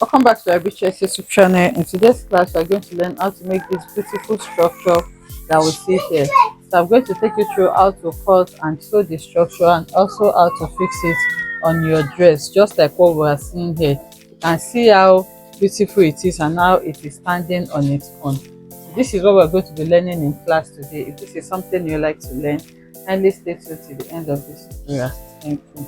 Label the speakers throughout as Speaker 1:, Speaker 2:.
Speaker 1: Welcome back to our BTS YouTube channel. In today's class, we're going to learn how to make this beautiful structure that we see here. So I'm going to take you through how to cut and sew the structure and also how to fix it on your dress, just like what we are seeing here. You can see how beautiful it is and how it is standing on its own. So this is what we're going to be learning in class today. If this is something you like to learn, kindly stay tuned to the end of this tutorial. Thank you.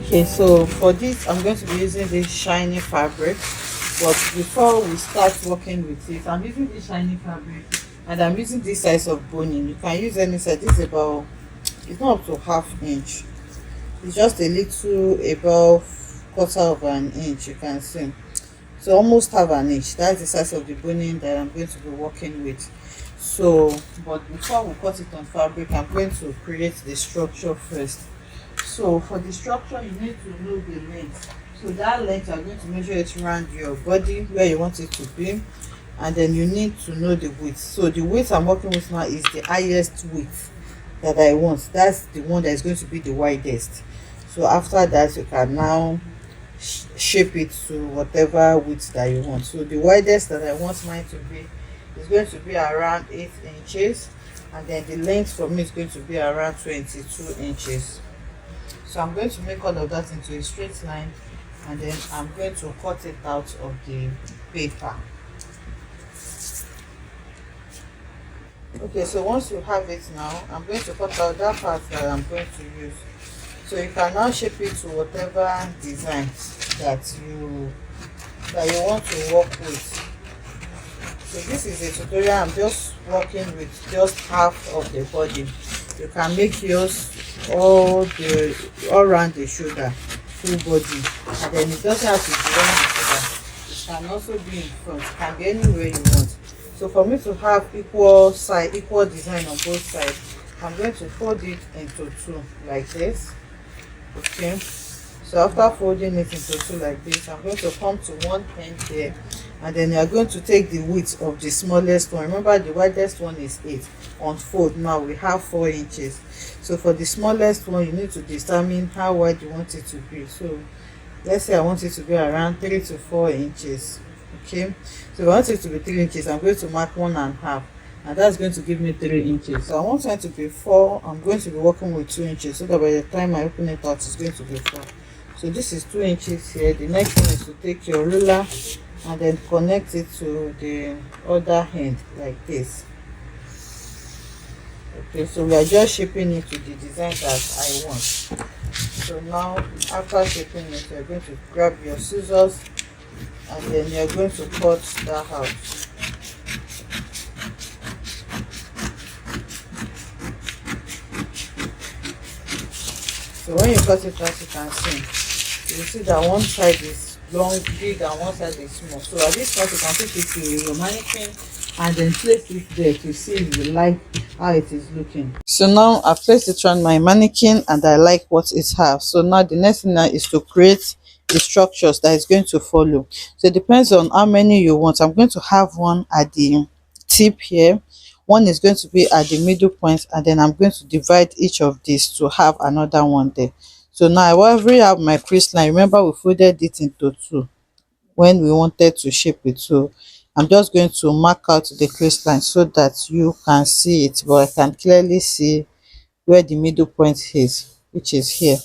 Speaker 1: Okay, so for this I'm going to be using this shiny fabric, but before we start working with it, I'm using this shiny fabric and I'm using this size of boning. You can use any size. This is about, it's not up to half inch, it's just a little above quarter of an inch, you can see. So almost half an inch, that's the size of the boning that I'm going to be working with. So but before we cut it on fabric, I'm going to create the structure first. So for the structure, you need to know the length. So that length, you're going to measure it around your body where you want it to be, and then you need to know the width. So the width I'm working with now is the highest width that I want. That's the one that is going to be the widest. So after that, you can now shape it to whatever width that you want. So the widest that I want mine to be is going to be around 8 inches, and then the length for me is going to be around 22 inches. So I'm going to make all of that into a straight line, and then I'm going to cut it out of the paper. Okay, so once you have it now, I'm going to cut out that part that I'm going to use. So you can now shape it to whatever design that you want to work with. So this is a tutorial. I'm just working with just half of the body. You can make yours all around the shoulder, full body, and then it doesn't have to be around the shoulder. It can also be in front. It can be anywhere you want. So for me to have equal design on both sides, I'm going to fold it into two like this. Okay, so after folding it into two like this, I'm going to come to one end there, and then you are going to take the width of the smallest one. Remember, the widest one is 8. On fold now we have 4 inches. So for the smallest one, you need to determine how wide you want it to be. So let's say I want it to be around 3 to 4 inches. Okay, so if I want it to be 3 inches, I'm going to mark 1.5, and that's going to give me 3 inches. So I want it to be 4. I'm going to be working with 2 inches, so that by the time I open it out, it's going to be 4. So this is 2 inches here. The next thing is to take your ruler and then connect it to the other end like this. Okay, so we are just shaping it to the design that I want. So now after shaping it, you're going to grab your scissors and then you're going to cut that out. So when you cut it out, you can see, you see that one side is long, big, and one side is small. So at this point, you can take it to your mannequin and then place it there to see if you like how it is looking. So now I've placed it on my mannequin and I like what it has. So now the next thing now is to create the structures that is going to follow. So it depends on how many you want. I'm going to have one at the tip here, one is going to be at the middle point, and then I'm going to divide each of these to have another one there. So now I already have my crease line. Remember, we folded it into two when we wanted to shape it. So I'm just going to mark out the crease line so that you can see it, but I can clearly see where the middle point is, which is here.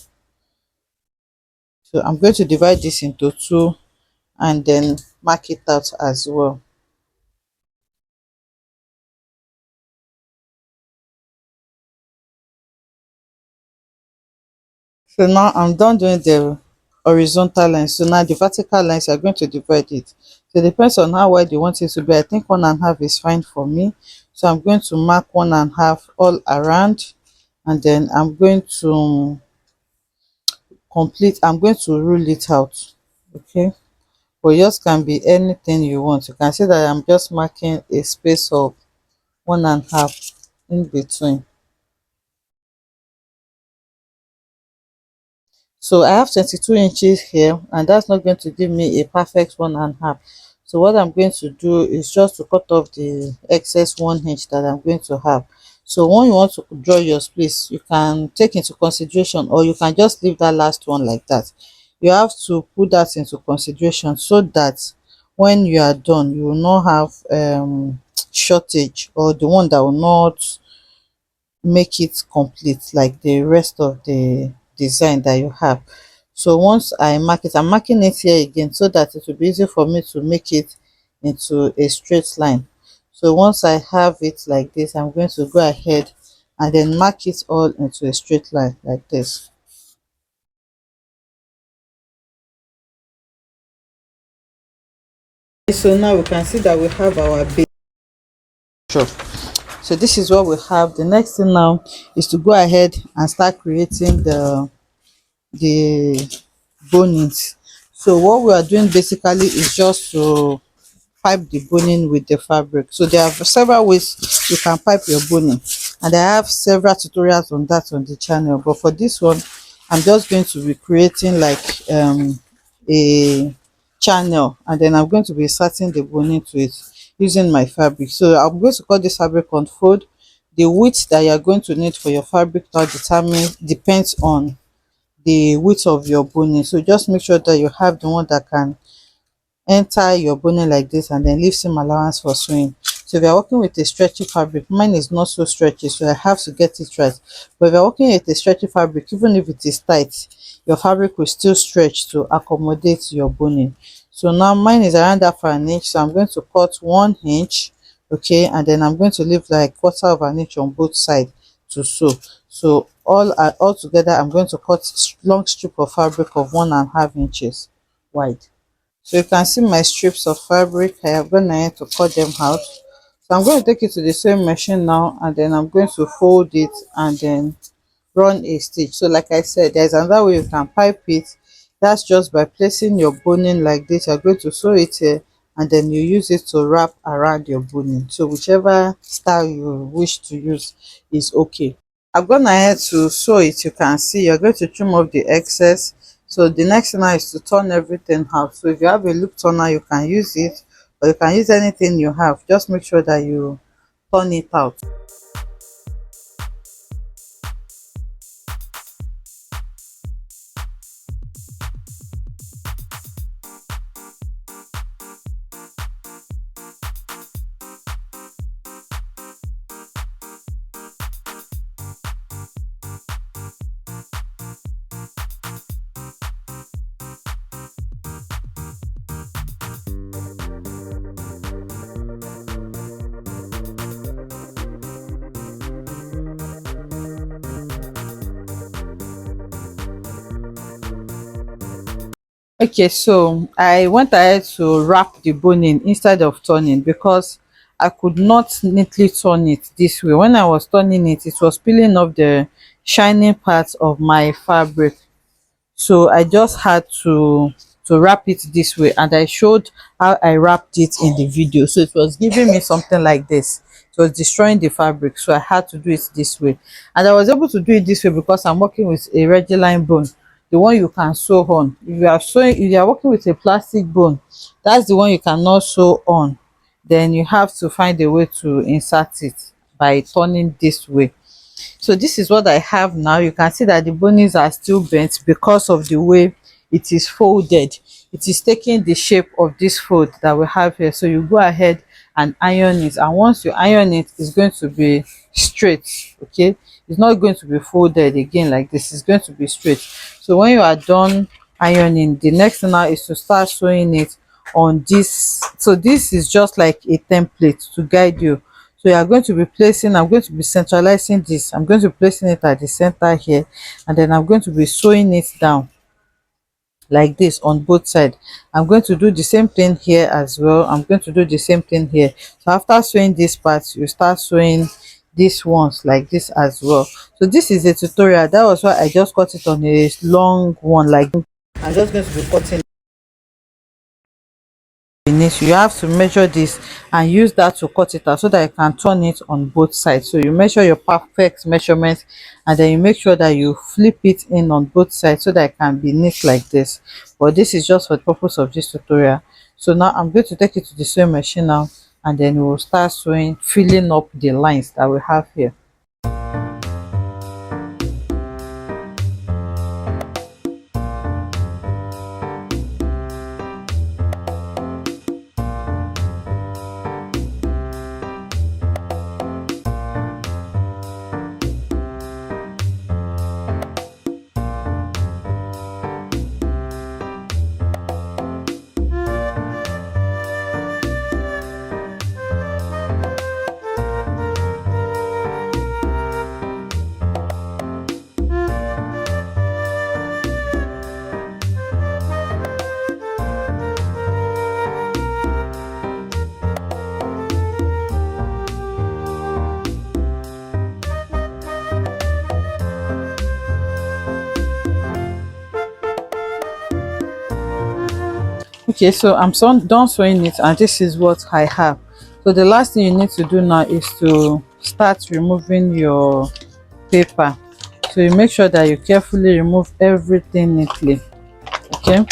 Speaker 1: So I'm going to divide this into two and then mark it out as well. So now I'm done doing the horizontal lines. So now the vertical lines, are going to divide it. So it depends on how wide you want it to be. I think 1.5 is fine for me. So I'm going to mark 1.5 all around, and then I'm going to I'm going to rule it out. Okay, but yours can be anything you want. You can see that I'm just marking a space of 1.5 in between. So I have 22 inches here, and that's not going to give me a perfect 1.5. So what I'm going to do is just to cut off the excess 1 inch that I'm going to have. So when you want to draw your space, you can take into consideration, or you can just leave that last one like that. You have to put that into consideration so that when you are done, you will not have shortage, or the one that will not make it complete like the rest of the design that you have. So once I mark it, I'm marking it here again so that it will be easy for me to make it into a straight line. So once I have it like this, I'm going to go ahead and then mark it all into a straight line like this. So now we can see that we have our base. Sure. So this is what we have. The next thing now is to go ahead and start creating the bonings. So what we are doing basically is just to pipe the boning with the fabric. So there are several ways you can pipe your boning, and I have several tutorials on that on the channel, but for this one I'm just going to be creating like a channel, and then I'm going to be inserting the boning to it using my fabric. So I'm going to cut this fabric on fold. The width that you are going to need for your fabric now depends on the width of your boning. So just make sure that you have the one that can enter your boning like this and then leave some allowance for sewing. So if you're working with a stretchy fabric, mine is not so stretchy, so I have to get it right. But if you're working with a stretchy fabric, even if it is tight, your fabric will still stretch to accommodate your boning. So now mine is around that for an inch, so I'm going to cut 1 inch, okay, and then I'm going to leave like quarter of an inch on both sides to sew. So all together I'm going to cut long strip of fabric of 1.5 inches wide. So you can see my strips of fabric. I have gone ahead to cut them out. So I'm going to take it to the sewing machine now, and then I'm going to fold it and then run a stitch. So like I said, there's another way you can pipe it. That's just by placing your boning like this. You're going to sew it here, and then you use it to wrap around your boning. So whichever style you wish to use is okay. I've gone ahead to sew it. You can see you're going to trim off the excess. So the next thing now is to turn everything out. So if you have a loop turner, you can use it, or you can use anything you have. Just make sure that you turn it out. Okay, so I went ahead to wrap the boning instead of turning because I could not neatly turn it this way. When I was turning it, it was peeling off the shining parts of my fabric. So I just had to wrap it this way, and I showed how I wrapped it in the video. So it was giving me something like this. It was destroying the fabric, so I had to do it this way. And I was able to do it this way because I'm working with a regular bone, the one you can sew on. If you are working with a plastic bone, that's the one you cannot sew on. Then you have to find a way to insert it by turning this way. So this is what I have now. You can see that the bonings are still bent because of the way it is folded. It is taking the shape of this fold that we have here. So you go ahead and iron it, and once you iron it, it's going to be straight. Okay, it's not going to be folded again like this. It's going to be straight. So when you are done ironing, the next thing now is to start sewing it on this. So this is just like a template to guide you. So you are going to be placing, I'm going to be centralizing this. I'm going to be placing it at the center here, and then I'm going to be sewing it down like this on both sides. I'm going to do the same thing here as well. I'm going to do the same thing here. So after sewing this part, you start sewing these ones like this as well. So this is a tutorial. That was why I just cut it on a long one. Like I'm just going to be cutting finish. You have to measure this and use that to cut it out so that you can turn it on both sides. So you measure your perfect measurement, and then you make sure that you flip it in on both sides so that it can be neat like this. But this is just for the purpose of this tutorial. So now I'm going to take it to the sewing machine now, and then we will start sewing, filling up the lines that we have here. Okay, so I'm done sewing it, and this is what I have. So the last thing you need to do now is to start removing your paper. So you make sure that you carefully remove everything neatly. Okay,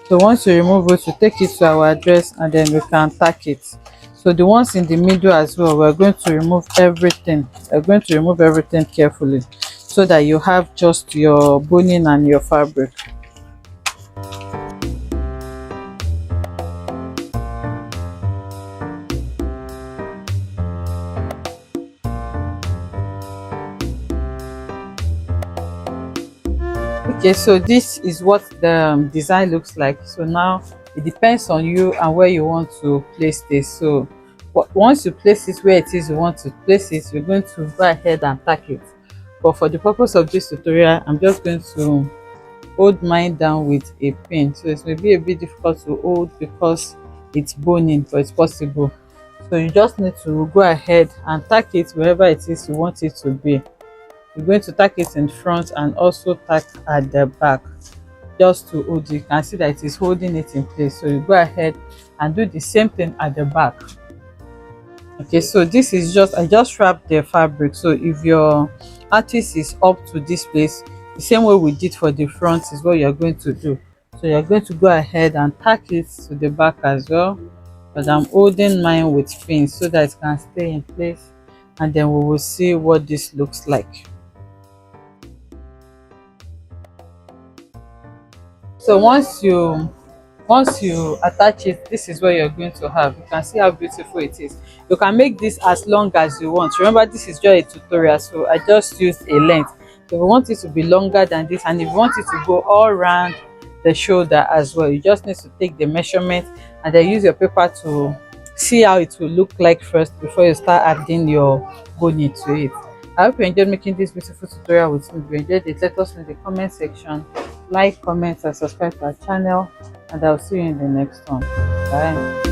Speaker 1: so once you remove it, you take it to our address and then we can tack it. So the ones in the middle as well, we're going to remove everything. We're going to remove everything carefully so that you have just your boning and your fabric. Okay, so this is what the design looks like. So now it depends on you and where you want to place this. So once you place it where it is you want to place it, you're going to go ahead and tack it. But for the purpose of this tutorial, I'm just going to hold mine down with a pin. So it may be a bit difficult to hold because it's boning, but it's possible. So you just need to go ahead and tack it wherever it is you want it to be. You're going to tack it in front and also tack at the back just to hold it. You can see that it is holding it in place. So you go ahead and do the same thing at the back. Okay, so this is just, I just wrapped the fabric. So if your artist is up to this place, the same way we did for the front is what you're going to do. So you're going to go ahead and tack it to the back as well, but I'm holding mine with pins so that it can stay in place, and then we will see what this looks like. So once you attach it, this is what you're going to have. You can see how beautiful it is. You can make this as long as you want. Remember, this is just a tutorial, so I just used a length. So if you want it to be longer than this, and if you want it to go all around the shoulder as well, you just need to take the measurement and then use your paper to see how it will look like first before you start adding your boning to it. I hope you enjoyed making this beautiful tutorial with me. If you enjoyed it, let us know in the comment section. Like, comment and subscribe to our channel, and I'll see you in the next one. Bye.